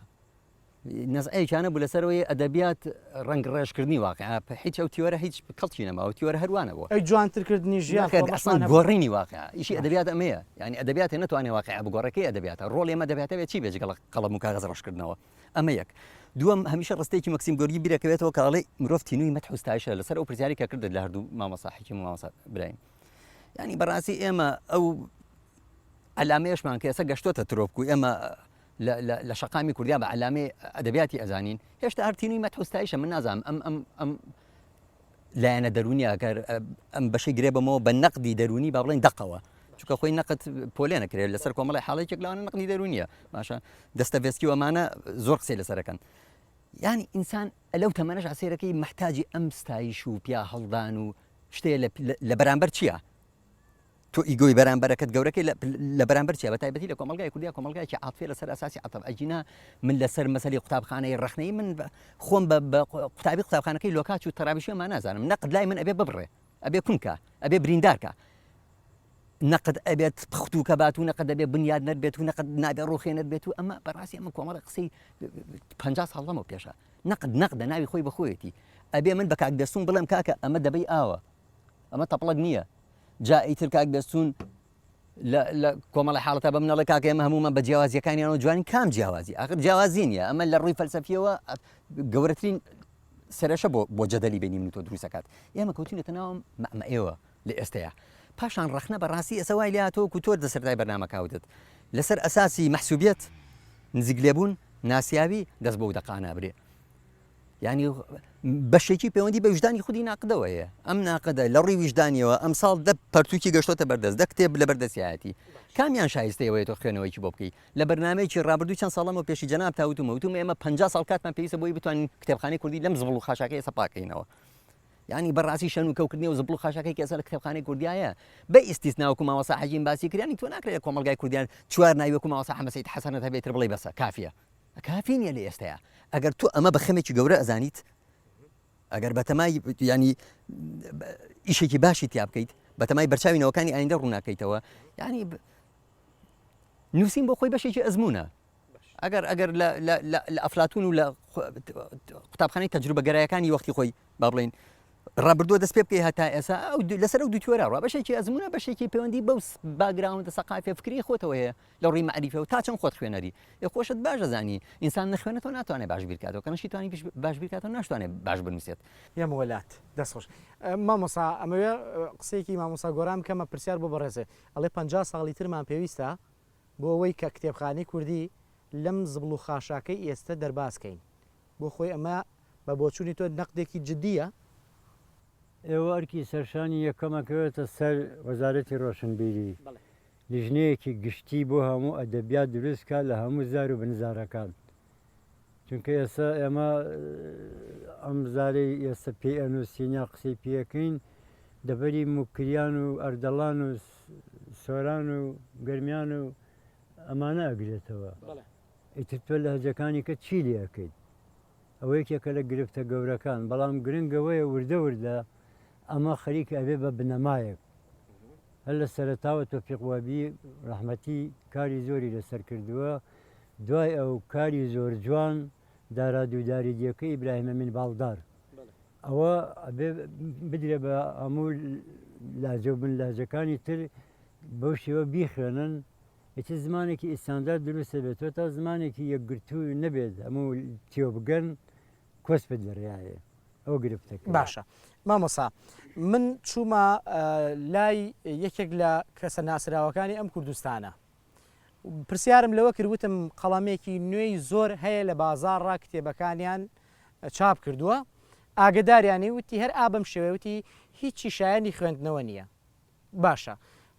نەزعەیەکیانە بوو لەسەرەوەی ئەدەبیات ڕەنگ ڕێژکردنی واقع هیچ ئەو تیوەرە هیچ کەڵکی نەما ئەو تیوەرە هەروانە بووە ئەی جوانترکردنی ژیان ئەسڵان گۆڕینی واقع ئیشی ئەدەبیات ئەمەیە ینی ئەدەبیات ناتوانێت واقع بگۆڕەکەی ئەدەبیاتە ڕۆڵ ئێمە دەبێتەوێت چی بێژ قەڵەم و کاغەز ڕەشکردنەوە ئەمە یەک دووەم هەمیشە ڕستێکی مەکسیم گۆرگی بیرەکەوێتەوە کاڵی مرۆڤ تینووی مەتحوستایشە لەسەر ئەو پرسیاری کە کردت لە هەردوو مامۆستا حەکیم و مامۆستا برایم ینی بەڕاستی ئێمە ئەو ئەلامەیەشمان کە ئێستا گەشتۆتە ترۆپک و ئێمە لە شەقامی کوردیا بە ئەلامێ ئەدەبیاتی ئەزانین هێشتا هەرتینووی مەتحوستایشە من نازانم ئەم لایەنە دەرونی ئەگەر ئەم بەشەی گرێ بمەوە بە نەقدی دەرونی با بڵێن دەقەوە چونکە خۆی نەقد پۆلێ نەکرێت لەسەر کۆمەڵی حاڵێکێک لەوانە نەقدی دەرونیە باشە دەستەڤێسکی و ئەمانە زۆر قسەی لەسەرەکەن ینی ئینسان لەو تەمەنەش ئاسێرەکەی محتاجی ئەم ستایش و پیا هەڵدان و شتێ لە بەرامبەر چییە تۆ ئیگۆی بەرامبەرەکەت گەورەکەی لە بەرامبەر چیە بە تایبەتی لە کۆمەلگای کوردیا کۆمەلگایکی عاتفێ لەسەر ئاساسی عەتف ئەجینا من لەسەر مەسەلەی قوتابخانەی ڕەخنەی من خۆم بە قوتابی قوتابخانەکەی لۆکاچ و تەرابیشیمان نازانم نەقد لای من ئەبێ ببڕێ ئەبێ کونکە ئەبێ بریندارکە نەقد ئەبێت پختووکە بات و نەقد دەبێت بنیاد نەبێت و نەقد نابێ ڕوخێنەر بێت و ئەمە بەڕاستی ئەمە کۆمەڵی قسەی 50 ساڵ لەمەوە پێشە نەقدە ناوی خۆی بەخۆیەتی ئەبێ من بە کاک دەستون بڵێم کاکە ئەمە دەبەی ئاوە ئەمە تەپڵک نییە جا ئیتر کاک دەستون لە کۆمەڵی حاڵەتە بە منەڵی کاکە ئێمە هەمومان بە جیاوازیەکانیانەوە جوانی کام جیاوازی ئاخر جیاوازی نیە ئەمە لە ڕووی فەلسەفیەوە گەورەترین سەرێشە بۆ جەدەلی بینی من تۆ دروستەکات ئێمە کەوتینەتە ناوم ئێوە لە ئێستەیە پاشان ڕەخنە بەڕاستی ئێستا وای لاتۆ و تۆر دەسەردای بەرنامەکەوتت لەسەر ئەساسی مەحسوبیەت نزیک لێبوون ناسیاوی دەست بۆ دەقانە برێ ینی بەشێکی پەیوەندی بە وجدانی خودی ناقدەوەیە ئەم ناقدە لە ڕووی وجدانیەوە ئەم ساڵ دە پەرتووکی گەشتۆتە بەردەست دە کتێب لە بەردەستیایەتی کامیان شایستەیەوەیە تۆ خوێنەوەیکی بۆ بکەیت لە بەرنمەیەکی ڕابردوو چەند ساڵەمە پێشی جەناب تاوتومە ئێمە 50 ساڵ کاتمان پێویستە بۆی بتوانین کتێبخانەی کوردی لەم زبڵ و خاشاکەی ئێستا پاکەینەوە ینی بەڕاستی شەن و کەوکردنی و زبڵ و خاشاکەی کەسە لە کتێبخانەی کوردیایە بە ئیستیسناوەکو ماوەسا حەجیم باسی کردیانی تۆ ناکرێت کۆمەلگای کوردیان چوار ناویوەکو ماوەسا حەمەد سەید حەسەنت هەبێت بڵێ بەسە کافیە کافی نییە لە ئێستەیە ئەگەر تۆ ئەمە بە خەمێکی گەورە ئەزانیت ئەگەر بەتەمای ینی ئیشێکی باشی تیا بکەیت بەتەمای بەرچاوینەوەکانی ئایندە ڕووناکەیتەوە ینی نووسین بۆ خۆی بەشێکی ئەزمونە ئەگەر لە ئەفلاتون و لە قوتابخانەی تەجروبەگەرایەکانی وەختی خۆی با بڵێن ڕابردووە دەست پێ بکەی هەتا ئێسا ئەو لەسەر ئەو دوتوێرە ڕوا بەشێکی ئەزمونە بەشێکی پەیوەندی بەو باگراوندە سەقافێ فکری خۆتەوە هەیە لە ڕووی مەعریفەوە تا چەند خۆت خوێنەری خۆشت باش دەزانی ئینسان نەخوێنێتەوە ناتوانێت باش بیر بکاتەوە کەنەشی توانی باش بیر بکاتەوە ناتوانێت باش بنووسێت یەمە وەلات دەستخۆش مامۆسا ئەمەوێ قسەیەکی مامۆسا گۆران کەمە پرسیار بۆ بەڕێزێ ئەڵێ 50 ساڵی ترمان پێویستە بۆ ئەوەی کە کتێبخانەی کوردی لەم زبڵ و خاشاکەی ئێستا دەرباسکەین بۆ خۆی ئەمە بە بۆچوونی تۆ نەقدێکی جددیە ئێوە ئەرکی سەرشانی یەکەمەکەوێتە سەر وەزارەتی ڕۆشنبیری لیژنەیەکی گشتی بۆ هەموو ئەدەبیات دروستکە لە هەموو زار و بنزارەکان چونکە ئێستا ئێمە ئەم زارەی ئێستا پێی ئەنووسینیا قسەی پێەکەین دەبەری موکریان و ئەردەڵان و سۆران و گەرمیان و ئەمانە ئەگرێتەوە ئیتر تۆ لە هەجەکانی کە چی لێەکەیت ئەوە یەکێکە لە گرفتە گەورەکان بەڵام گرنگەوەیە وردە وردە ئەمە خەریکە ئەبێ بە بنەمایەک هەر لە سەرەتاوە تۆفیقوابی ڕەحمەتی کاری زۆری لەسەر کردووە دوای ئەو کاری زۆر جوان دارادووداریدیەکەی ئیبراهیمەمین باڵدار ئەوە بدرێ بە هەموو لاجە و بن لاجەکانی تر بەو شێوە بیخوێنن هیچ زمانێکی ئیساندار دروستە بێتەوە تا زمانێکی یەکگرتووی نەبێت هەموو تێو بگەن کۆس بێت لە ڕێایە ئەو گرفتەکە باشە مامۆسا من چوومە لای یەکێک لە کەسە ناسراوەکانی ئەم کوردستانە پرسیارم لەوە کردوتم قەڵامێکی نوێی زۆر هەیە لە بازاڕ کتێبەکانیان چاپ کردووە ئاگداریانی وتی هەر ئابم شێوەوتی هیچی شایانی خوێندنەوە نییە باشە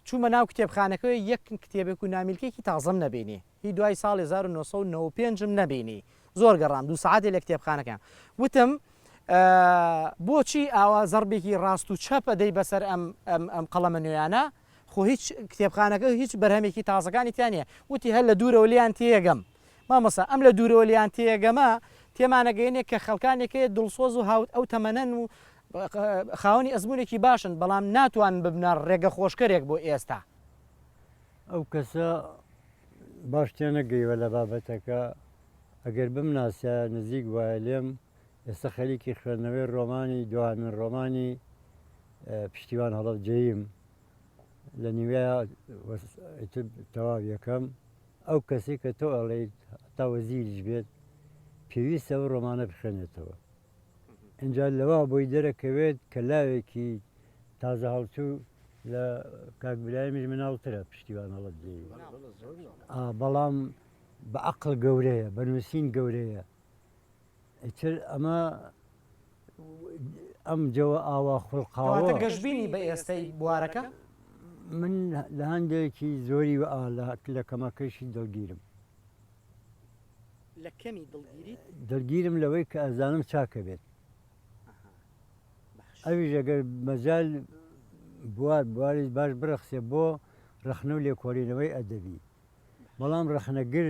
چوومە ناو کتێبخانەکەی یەک کتێبێک و نامیلکێکی تازەم نەبینی هی دوای ساڵ 1995م نەبینی زۆر گەڕام 2 ساعتی لە کتێبخانەکە وتم بۆچی ئاوا زەربێکی ڕاست و چەپە دەی بەسەر ئەم قەڵەمە نوێیانە خۆ هیچ کتێبخانەکە هیچ بەرهەمێکی تازەکانی تیانە وتی هەر لە دوورەوە لیان تێگەم مامۆسا ئەم لە دوورەوە لیان تێگەمە تێمانەگەینێک کە خەڵکانێکەیە دڵسۆز و هاوت ئەو تەمەنەن و خاوەنی ئەزمونێکی باشن بەڵام ناتوان ببنە ڕێگە خۆشکەرێک بۆ ئێستا ئەو کەسە باشتیان نەگەیوە لە بابەتەکە ئەگەر بمناسیە نزیک وایە لێم ئێستا خەریکی خوێندنەوەی ڕۆمانی دوانن ڕۆمانی پشتیوان هەڵەبجەییم لە نیوەیە تەواو یەکەم ئەو کەسی کە تۆ ئەڵێیت تا وەزیریش بێت پێویستە ئەو ڕۆمانە بخوێنێتەوە ئینجا لەوە بۆی دەرەکەوێت کە لاوێکی تازە هەڵچوو لە کاکبرایمیش مناڵترە پشتیوان هەڵەبجەیی بەڵام بە عەقڵ گەورەیە بە نووسین گەورەیە ئیتر ئەمە ئەم جەوە ئاوا خوڵقاوە گەشتبینی بە ئێستای بوارەکە من لە هەندێکی زۆری لە کەمەکەشی دڵگیرم لە کەمی دڵگیری دڵگیرم لەوەی کە ئەزانم چاکە بێت ئەویش ئەگەر مەجال بواری باش بڕەخسێ بۆ ڕەخنە و لێکۆڵینەوەی ئەدەبی بەڵام ڕەخنەگر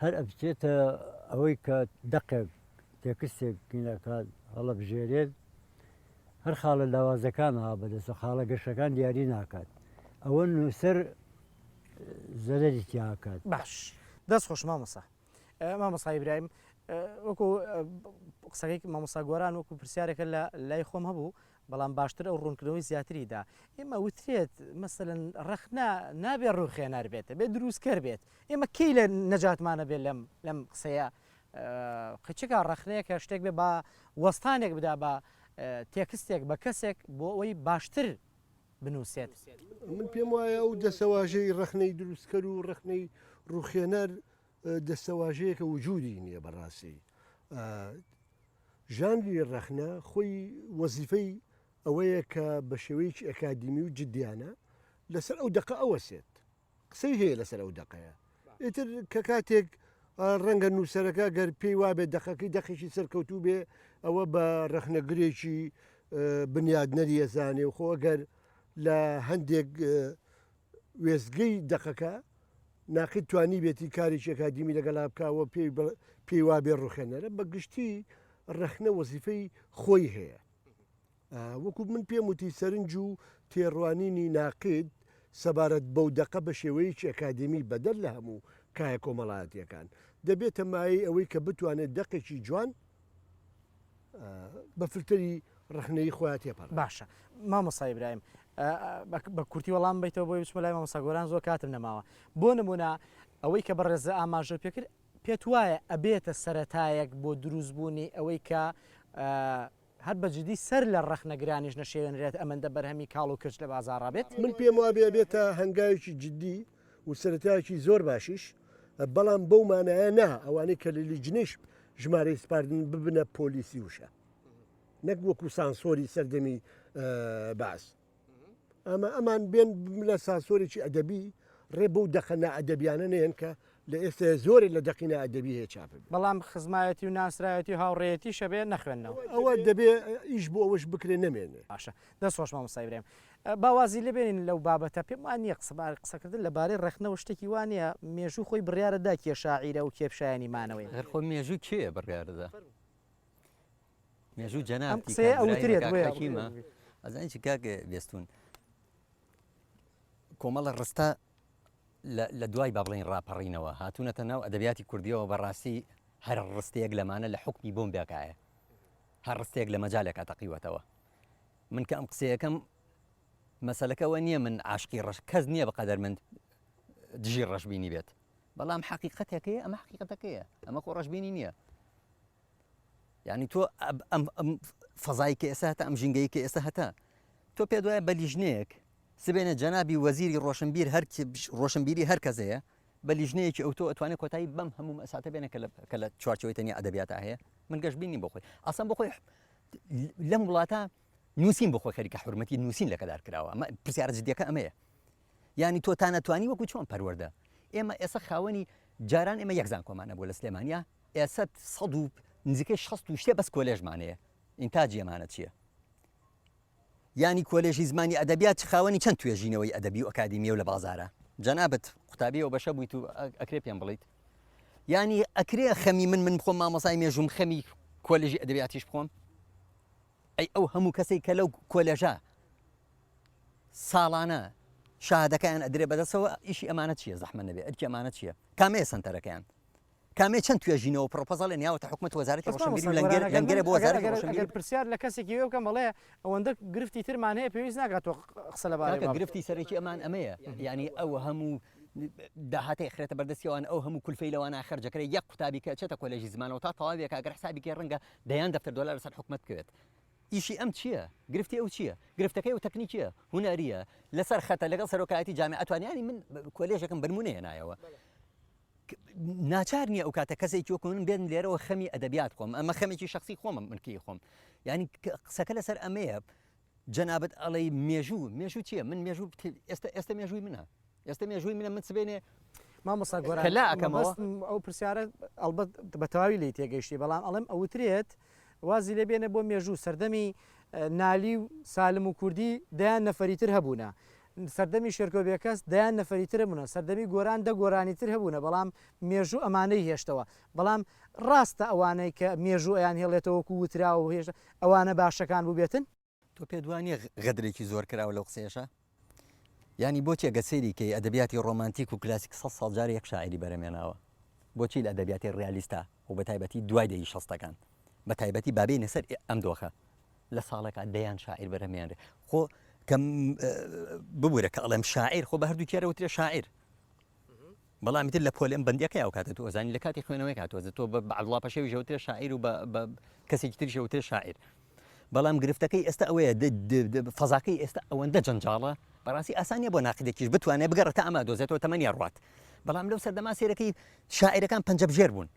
هەر ئەبچێتە ئەوەی کە دەقێک تێکستێک کینەکات هەڵەبژێرێت هەر خاڵە لاوازەکان ها بەدەستە خاڵە گەشتەکان دیاری ناکات ئەوە نووسەر زەرەری تیاکات باش دەست خۆش مامۆسا مامۆسا ئیبراهیم وەکو قسەکەی مامۆسا گۆران وەکو پرسیارێکە لە لای خۆم هەبوو بەڵام باشتر ئەو ڕوونکردنەوەی زیاتریدا ئێمە وترێت مەسەلەن ڕەخنا نابێت ڕووخێنەر بێتە بێت دروستکەر بێت ئێمە کەی لە نەجاتمانە بێت لەم قسەیە قچێکە ڕەخنەیە کە شتێک بێ بە وەستانێک بدا بە تێکستێک بە کەسێک بۆ ئەوەی باشتر بنووسێت من پێم وایە ئەو دەسەواژەی ڕەخنەی دروستکەر و ڕەخنەی ڕووخێنەر دەستەواژەیەکە وجودی نییە بەڕاستی ژانری ڕەخنە خۆی وەزیفەی ئەوەیە کە بە شێوەیەکی ئەکادیمی و جدیانە لەسەر ئەو دقە ئەوەسێت قسەی هەیە لەسەر ئەو دقەیە ئیتر کە کاتێک ڕەنگە نووسەرەکە گەر پێی وابێت دقەکەی دەقێکی سەرکەوتوو بێ ئەوە بە ڕەخنەگرێکی بنیادنەری ئەزانێ و خۆگەر لە هەندێک وێزگەی دقەکە ناقید توانی بێتی کارێکی ئەکادیمی لەگەڵا بکەوە پێی وابێ ڕوخێنەرە بە گشتی ڕەخنە وەزیفەی خۆی هەیە وەکو من پێم وتی سەرنج و تێڕوانینی ناقید سەبارەت بەو دقە بە شێوەیەکی ئەکادیمی بەدەر لە هەموو کایە کۆمەڵایەتیەکان دەبێتە مای ئەوەی کە بتوانێت دقێکی جوان بە فلتەری ڕخنەی خۆیان تێپەڕ باشە مامۆستا برایم بە کورتی وەڵام بیتەوە بۆی بچمە لای مامۆستا گۆران زۆر کاتم نەماوە بۆ نمونە ئەوەی کە بەڕێزە ئاماژە پێکرد پێت وایە ئەبێتە سەرەتایەک بۆ دروستبوونی ئەوەی کە هەر بەجددی سەر لە ڕەخنەگرانیش نەشێنرێت ئەمەندە بەرهەمی کاڵ و کرد لە بازاڕابێت من پێم وابێ بێتە هەنگاوێکی جددی و سەرەتایەکی زۆر باشیش بەڵام بەو مانایە نا ئەوانەی کە لە لیجنش ژمارەی سپاردن ببنە پۆلیسی وشە نەک وەکو سانسۆری سەردەمی باس ئەمان بێن لە سانسۆرێکی ئەدەبی ڕێ بەو دەخەنە ئەدەبیانە نێن کە لە ئێستا زۆری لە دەقینە ئەدەبی هەیە چاپ بەڵام خزمایەتی و ناسرایەتی و هاوڕێتی شەبێ نەخوێنەوە ئەوە دەبێ ئیش بۆ ئەوەش بکرێ نەمێنێ باشە دەستۆش مامۆستا برێم باوازی لێبێنین لەو بابەتە پێم وانە قسەکردن لەبارەی ڕەخنەوە شتێکی وانە مێژوو خۆی بڕیارەدا کێ شاعیرە و کێپشایانی مانەوەی غير خۆ مێژوو کێ بڕیارەدا مێژوو جەنابی ئەوترێت ئەزانی چ کاکە بێستون کۆمەڵە ڕستە لە دوای با بڵێن ڕاپەڕینەوە هاتوونەتە ناو ئەدەبیاتی کوردیەوە بەڕاستی هەر ڕستەیەک لەمانە لە حکمی بۆم بێکایە هەر ڕستێک لە مەجالێکا تەقیوەتەوە من کە ئەم قسەیەکەم مەسەلەکەەوە نییە من عاشقی ڕەش کەس نییە بەقەدەر من دژی ڕەشببینی بێت بەڵام حقیقەتێکەیە ئەمە حقیقەتەکەیە ئەمە خۆ ڕەشببینی نییە یعنی تۆ ئەم فەزای کە ئێستا هەتا ئەم ژینگەی کە ئێستا هەتا تۆ پێ دوایە بە لیژنەیەک سبێنە جەنابی وەزیری ڕۆشنبیر ڕۆشنبیری هەر کەسەیە بە لیژنەیەکی ئەو تۆ ئەتوانێت کۆتایی بەم هەموو ئەساتە بێنە کە لە چوارچەوەی تەنیا ئەدەبیاتە هەیە من گەشتبینی بۆ خۆی ئاسان بۆ خۆی لەم وڵاتە نووسین بۆ خۆی خەریکە حورمەتی نووسین لەکەدار کراوە پرسیارە جدیەکە ئەمەیە یعنی تۆ تا نەتوانی وەکو چۆن پەروەردە ئێمە ئێستا خاوەنی جاران ئێمە یەکزان کۆمانە بۆ لە سلێمانیا ئێستا سەد و نزیکەی 60 و شتێ بەس کۆلێژمانەیە ئینتاجی ئەمانە چییە ینی کۆلێژی زمانی ئەدەبیات خاوەنی چەند توێژینەوەی ئەدەبی و ئەکادیمیە و لە بازارە جەنابەت قوتابیەوە بەشە بوویت و ئەکرێ پێم بڵیت ینی ئەکرێ خەمی من بخۆم مامۆسای مێژوم خەمی کۆلێژی ئەدەبیاتیش بخۆم ئەی ئەو هەموو کەسێک کە لەو کۆلێژە ساڵانە شادەکەیان ئەدرێ بەدەستەوە ئیشی ئەمانە چییە زەحمە نەبێ ئەرکی ئەمانە چییە کامەیە سنتەرەکەیان کامێ چەند توێژینەوە پرۆپۆزال نیاوەتە حکومەت وەزارەتی ڕۆشنبیری لەنگەرە بۆ وەزارەتی ڕۆشنبیری پرسیار لە کەسێکی وێ بکەم بڵێ ئەوەندە گرفتی ترمان هەیە پێویست ناکاتەوە قسە لەبارەی گرفتی سەرەکی ئەمان ئەمەیە ینی ئەو هەموو داهاتی خرێتە بەردەستیەوەوان ئەو هەموو کولفەی لەوانە خەرجەکەی یەک قوتابی کە چێتە کۆلێژی زمانەوە تا تەواوێک ئەگەر حسابی ڕەنگە دەیان دەفتەر دۆلار لەسەر حکومەت بکەوێت ئیشی ئەم چییە گرفتی ئەو چییە گرفتەکەی و تەکنیکیە هونەریە لەسەر خەتە لەگەڵ سەرۆکایەتی جامعە ئەتوانیانی من کۆلێژەکەم بنمونەیە نایەوە ناچار نییە ئەو کاتە کەسێکی وەکو من بێن لێرەوە خەمی ئەدەبیات خۆم ئەمە خەمێکی شخصی خۆمە منکی خۆم ینی قسەکە لەسەر ئەمەیە جەنابەت ئەڵەی مێژوو چییە من مێژوو ئێستا مێژووی منە ئێستا مێژووی منە من سبێنێ مامۆستا گۆران ئەو پرسیارە ئەلبەت بە تەواوی لی تێگەیشتی بەڵام ئەڵێم ئەوترێت وازی لێ بێنە بۆ مێژوو سەردەمی نالی و سالم و کوردی دەیان نەفەریتر هەبوونە سەردەمی شێرکۆبیەکەس دەیان نەفەریتر بوونە سەردەمی گۆران دە گۆرانیتر هەبوونە بەڵام مێژوو ئەمانەی هێشتەوە بەڵام ڕاستە ئەوانەی کە مێژوو ئەیان هێڵێتەوەکو وترا و هێشت ئەوانە باشەکان بوو بێتن تۆ پێ دوانیە غەدرێکی زۆر کراوە لەو قسەیەشە ینی بۆچی گەسەری کەی ئەدەبیاتی ڕۆمانتیک و کلاسیک 100 ساڵ جار یەک شاعری بەرەمێناوە بۆچی لە ئەدەبیاتی ڕیالیستە و بە تایبەتی دوای دەی شەستەکان بە تایبەتی بابێنە سەر ئەم دۆخە لە ساڵێکا دەیان شاعیر بەرەمێنرێ خۆ کەم ببوورە کە ئەڵێم شاعیر خۆ بە هەردوو کێرەوترێ شاعیر بەڵامی تر لە پۆلێم بەندیەکە یاو کاتە تۆ ئەزانی لە کاتی خوێنەوەی کاتۆزە تۆ بە عەبدوڵڵا پەشێوی ژەوترێ شاعیر و بە کەسێکی تری ژەوترێ شاعیر بەڵام گرفتەکەی ئێستا ئەوەیە فەزاکەی ئێستا ئەوەندە جەنجاڵە بەڕاستی ئاسانیە بۆ ناقیدێکیش بتوانێت بگەڕێتە ئەمە دۆزێتەوە تەمەنی ڕات بەڵام لەو سەردەما سێرەکەی شاعیرەکان پەنجەبژێر بوون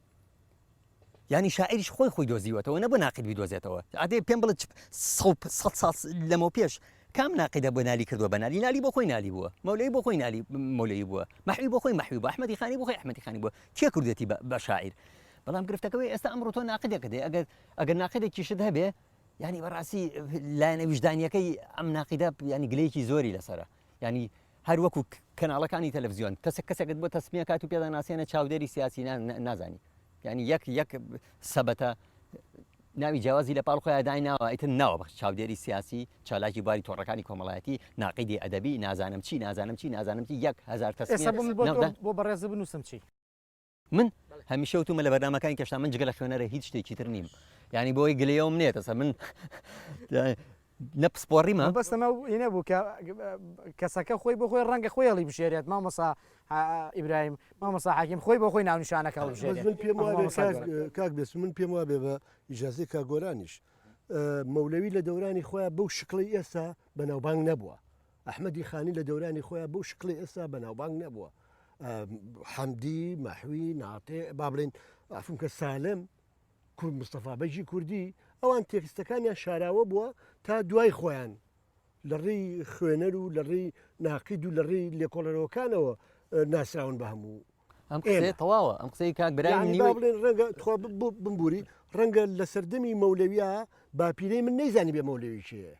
ینی شاعریش خۆی دۆزیوەتەوە نەبوو ناقید بیدۆزێتەوە ئادێ پێم بڵێت 100 ساڵ لەمەوە پێش کام ناقیدە بۆ نالی کردووە بەنالی نالی بۆ خۆی نالی بووە مەولەی بۆ خۆی نالی مەولەی بووە مەحوی بۆ خۆی مەحوی بووە ئەحمەدی خانی بۆ خۆی ئەحمەدی خانی بووە کێ کردێتی بە شاعیر بەڵام گرفتەکەی ئێستا ئەمڕۆ تۆ ناقیدێکە دێ ئەگەر ناقیدێکیشت هەبێ ینی بەڕاستی لایەنە ویژدانیەکەی ئەم ناقیدە ینی گلەیەکی زۆری لەسرە ینی هەر وەکو کەناڵەکانی تەلەڤیزیۆن کەسێکت بۆ تەسمیە کات و پێدا ناسێنە چاودێری سیاسی نازانی ینی یەک سەبەتە ناوی جیاوازی لە پاڵ خۆیان دایناوە ئیتر ناوە بە چاودێری سیاسی چالاکی باری تۆڕەکانی کۆمەڵایەتی ناقیدی ئەدەبی نازانم چی 1000 تەسمیە بۆ بەڕێز بنووسم چی من هەمیشە وتومە لە بەرنامەکانی کەشتا من جگە لە خوێنەرە هیچ شتێکی تر نیم ینی بۆی گلەیەوم نێتەسە من نەپسپۆڕیمە بەستەمە ئینە بوو کە کەسەکە خۆی بۆ خۆی ڕەنگە خۆیڵی بژێرێت مامۆسا ئیبراهیم مامۆسا حاکیم خۆی بۆ خۆی ناونیشانەکە بژێرێت کاک بێت من پێم وابێ بە ئیجازەی کاگۆرانیش مەولەوی لە دەورانی خۆیان بەو شکڵی ئێستا بەناوبانگ نەبووە ئەحمەدی خانی لە دەورانی خۆیان بەو شکڵی ئێستا بەناوبانگ نەبووە حەمدی مەحوی ناتێ با بڵێن ئەفونکە سالم کورد مستەفا بەژی کوردی ئەوان تێکستەکانیان شاراوە بووە تا دوای خۆیان لە ڕێی خوێنەر و لە ڕێی ناقید و لە ڕێی لێکۆڵەرەوەکانەوە ناسراون بە هەموو ئەم قسەی تەواوە ئەم قسەی کاک برای بڵێن ڕەنگە بمبوری ڕەنگە لە سەردەمی مەولەویە باپیرەی من نەیزانی بێ مەولەوی چیە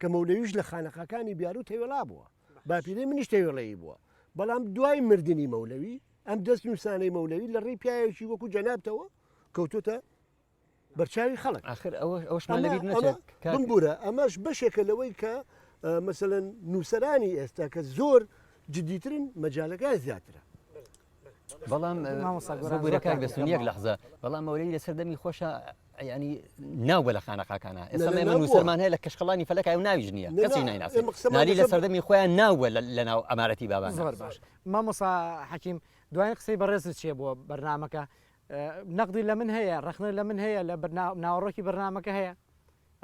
کە مەولەویش لە خانەقەکانی بیار و تێوێڵا بووە باپیرەی منیش تێوێڵەیی بووە بەڵام دوای مردنی مەولەوی ئەم دەست نووسانەی مەولەوی لە ڕێی پیاوێکی وەکو جەنابتەوە کەوتوتە بەرچاوی خەڵک ئاخر ئەوەشمان لەبیر نەچێت بمبورە ئەمەش بەشێکە لەوەی کە مەسەلەن نووسەرانی ئێستا کە زۆر جدیترن مەجالەکان زیاترە بەڵام بورەکان بەسون یەک لەحظە بەڵام مەولەی لە سەردەمی خۆشە ینی ناوبە لە خانەقاکانە ئێستا ئێمە نووسەرمان هەیە لە کەشقەڵانی فەلەکە و ناویش نییە کەسی نایناسێت نالی لە سەردەمی خۆیان ناوبە لە ناو ئەمارەتی بابان زۆر باش مامۆسا حەکیم دوای قسەی بەڕێزت چیە بۆ بەرنامەکە نەقدی لە من هەیە ڕخنە لە من هەیە لە ناوەڕۆکی بەرنامەکە هەیە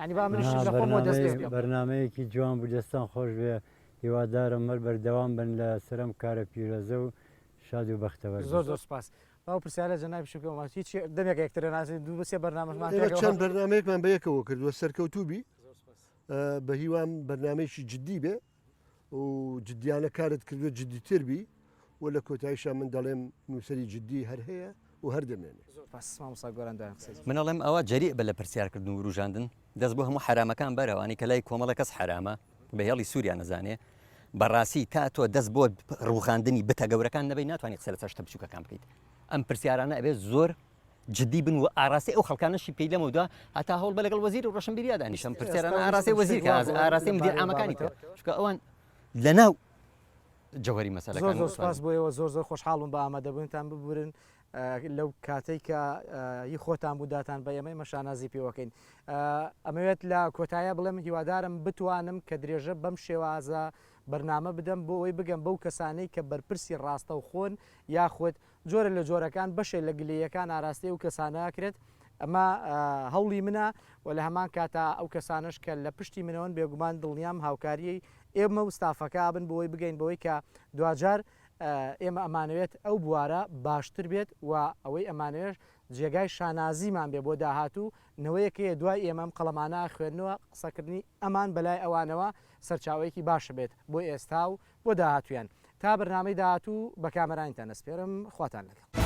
ینی با منیش لە خۆمەوە دەست پێ بکەم بەرنامەیەکی جوان بوو دەستان خۆش بێ هیوادارم هەر بەردەوام بن لە سرم کارە پیرۆزە و شاد و بەختەوەر زۆر سپاس باو پرسیارە جەنابی شکەوە هیچ دەمێک یەکترە ناسی دوو بەسێ بەرنامەمان چەند بەرنمەیەکمان بەیەکەوە کردووە سەرکەوتوبی بە هیوام بەرنمەیەکی جددی بێ و جدیانە کارت کردووە جددیتربی و لە کۆتاییشان من دەڵێم نووسری جددی هەر هەیە و هەر دەمێنێت من ئەڵێم ئەوە جەریء بە لە پرسیارکردن و ڕوژاندن دەست بۆ هەموو حرامەکان بەرەوانی کە لای کۆمەڵە کەس حرامە بە هێڵی سووریا نەزانێ بەڕاستی تا تۆ دەست بۆ ڕوخاندنی بتە گەورەکان نەبەی ناتوانانی قسە لەسەر شتە بچووکەکان بکەیت ئەم پرسیارانە ئەبێت زۆر جددی بن و ئاراستی ئەو خەڵکانەشی پێی لەمەدا هەتا هەوڵ بە لەگەڵ وەزیر و ڕەشنبیریا دانیشتم پرسیارانە ئاراسی وەزیر کە ئاراستی مدیر ئامەکانی تر چکە ئەوان لەناو جەوهری مەسەلەکان زۆر سپاس بۆیەوە زۆر خۆشحاڵم بە ئامادەبوونتان ببورن لەو کاتەی کە هی خۆتان بووداتان بە ئێمەی مەشانازی پێوەکەین ئەمەوێت لە کۆتایە بڵێم هیوادارم بتوانم کە درێژە بەم شێوازە بەرنامە بدەم بۆ ئەوەی بگەم بەو کەسانەی کە بەرپرسی ڕاستە و خۆن یاخود جۆرە لە جۆرەکان بەشێ لە گلەیەکان ئاراستی و کەسانەکرێت ئەمە هەوڵی منە و لە هەمان کاتا ئەو کەسانش کە لە پشتی منەوەن بێگومان دڵنیام هاوکاریی ئێمە و ستافەکە بن بۆی بگەین بەوەی کە دوجار ئێمە ئەمانەوێت ئەو بوارە باشتر بێت و ئەوەی ئەمانێش جێگای شانازیمان بێ بۆ داهاتوو نەوەیەکەیە دوای ئێمەم قەڵەمانە خوێندنەوە قسەکردنی ئەمان بەلای ئەوانەوە سەرچاوەیەکی باشە بێت بۆ ئێستا و بۆ داهاتویان تا بەرنامەی داهاتوو بە کامەرانتان ئەسپێرم خواتان لەگەڵ.